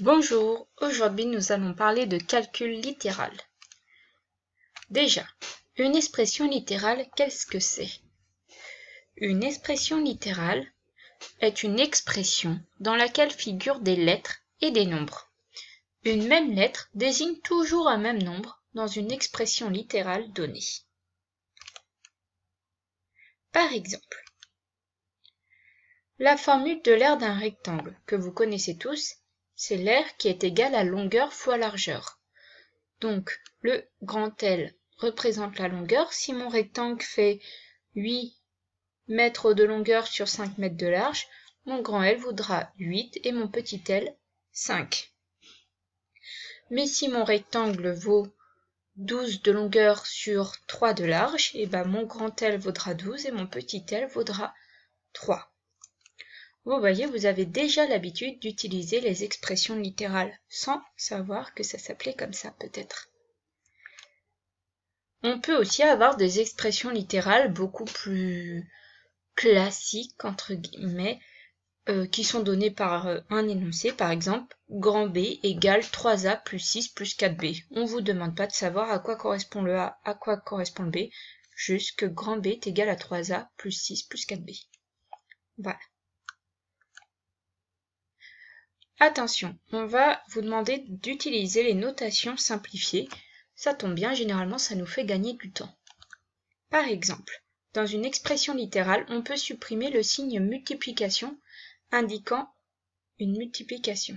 Bonjour, aujourd'hui nous allons parler de calcul littéral. Déjà, une expression littérale, qu'est-ce que c'est? Une expression littérale est une expression dans laquelle figurent des lettres et des nombres. Une même lettre désigne toujours un même nombre dans une expression littérale donnée. Par exemple, la formule de l'aire d'un rectangle que vous connaissez tous, c'est l'aire qui est égale à longueur fois largeur. Donc, le grand L représente la longueur. Si mon rectangle fait 8 mètres de longueur sur 5 mètres de large, mon grand L vaudra 8 et mon petit l 5. Mais si mon rectangle vaut 12 de longueur sur 3 de large, et ben mon grand L vaudra 12 et mon petit l vaudra 3. Vous voyez, vous avez déjà l'habitude d'utiliser les expressions littérales sans savoir que ça s'appelait comme ça peut-être. On peut aussi avoir des expressions littérales beaucoup plus classiques, entre guillemets, qui sont données par un énoncé, par exemple, grand B égale 3A plus 6 plus 4B. On ne vous demande pas de savoir à quoi correspond le A, à quoi correspond le B, juste que grand B est égal à 3A plus 6 plus 4B. Voilà. Attention, on va vous demander d'utiliser les notations simplifiées. Ça tombe bien, généralement ça nous fait gagner du temps. Par exemple, dans une expression littérale, on peut supprimer le signe multiplication indiquant une multiplication.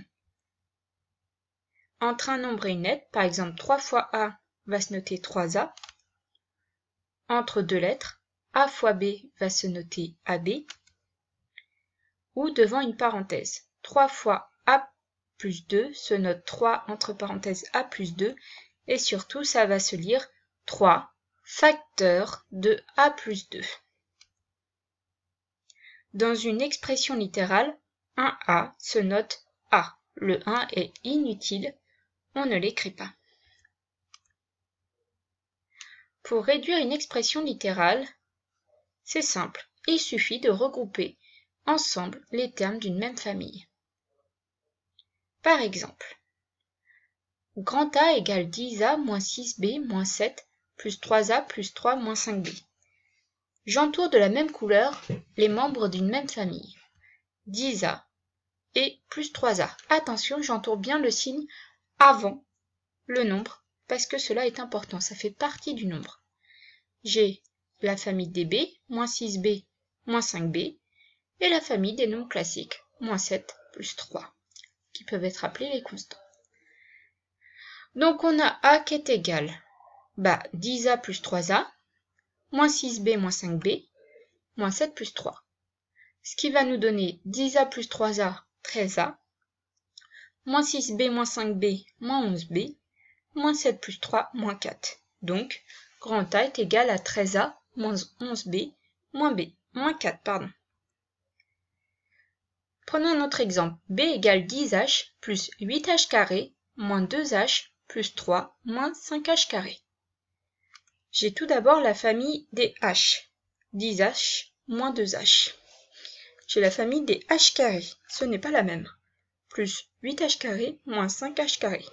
Entre un nombre et une lettre, par exemple 3 fois A va se noter 3A. Entre deux lettres, A fois B va se noter AB. Ou devant une parenthèse, 3 fois A plus 2 se note 3 entre parenthèses A plus 2. Et surtout, ça va se lire 3 facteur de A plus 2. Dans une expression littérale, un A se note A. Le 1 est inutile, on ne l'écrit pas. Pour réduire une expression littérale, c'est simple, il suffit de regrouper ensemble les termes d'une même famille. Par exemple, grand A égale 10A moins 6B moins 7 plus 3A plus 3 moins 5B. J'entoure de la même couleur les membres d'une même famille. 10A et plus 3A. Attention, j'entoure bien le signe avant le nombre parce que cela est important, ça fait partie du nombre. J'ai la famille des B, moins 6B, moins 5B, et la famille des nombres classiques, moins 7 plus 3, qui peuvent être appelés les constants. Donc on a A qui est égal 10A plus 3A, moins 6B moins 5B, moins 7 plus 3. Ce qui va nous donner 10A plus 3A, 13A, moins 6B moins 5B, moins 11B, moins 7 plus 3, moins 4. Donc, grand A est égal à 13A moins 11B, moins 4, pardon. Prenons un autre exemple. B égale 10H plus 8H carré, moins 2H plus 3, moins 5H carré. J'ai tout d'abord la famille des H. 10H moins 2H. J'ai la famille des H carrés. Ce n'est pas la même. Plus 8H carré moins 5H carré.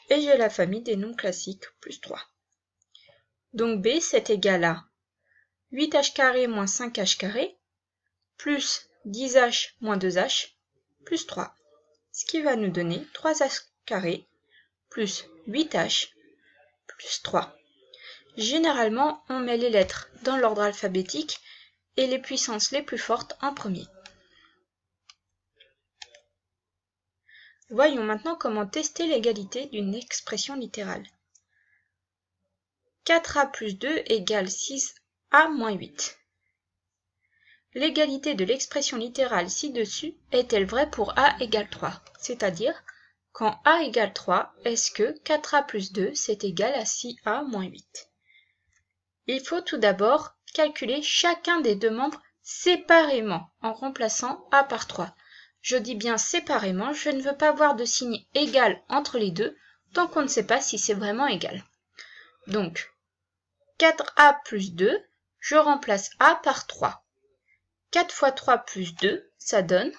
Et j'ai la famille des nombres classiques, plus 3. Donc B, c'est égal à 8H carré moins 5H carré, plus 10H moins 2H, plus 3. Ce qui va nous donner 3H carré, plus 8H, plus 3. Généralement, on met les lettres dans l'ordre alphabétique et les puissances les plus fortes en premier. Voyons maintenant comment tester l'égalité d'une expression littérale. 4A plus 2 égale 6A moins 8. L'égalité de l'expression littérale ci-dessus est-elle vraie pour A égale 3? C'est-à-dire, quand A égale 3, est-ce que 4A plus 2 c'est égal à 6A moins 8? Il faut tout d'abord calculer chacun des deux membres séparément en remplaçant A par 3. Je dis bien séparément, je ne veux pas voir de signe égal entre les deux tant qu'on ne sait pas si c'est vraiment égal. Donc, 4A plus 2, je remplace A par 3. 4 fois 3 plus 2, ça donne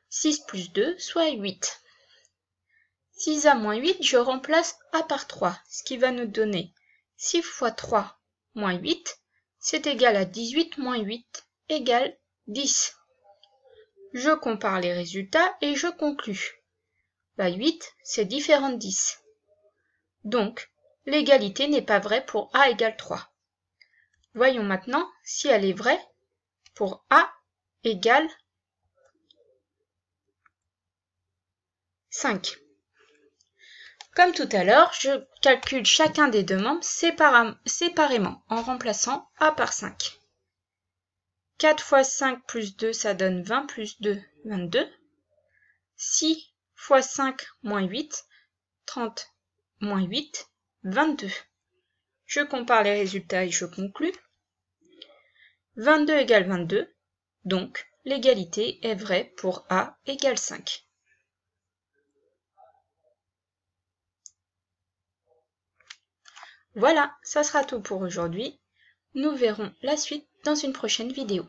6 plus 2, soit 8. 6a moins 8, je remplace a par 3, ce qui va nous donner 6 fois 3 moins 8, c'est égal à 18 moins 8 égale 10. Je compare les résultats et je conclus. 8, c'est différent de 10. Donc, l'égalité n'est pas vraie pour a égale 3. Voyons maintenant si elle est vraie pour a égale 5. Comme tout à l'heure, je calcule chacun des deux membres séparément en remplaçant a par 5. 4 fois 5 plus 2, ça donne 20 plus 2, 22. 6 fois 5 moins 8, 30 moins 8, 22. Je compare les résultats et je conclus. 22 égale 22, donc l'égalité est vraie pour a égale 5. Voilà, ça sera tout pour aujourd'hui. Nous verrons la suite dans une prochaine vidéo.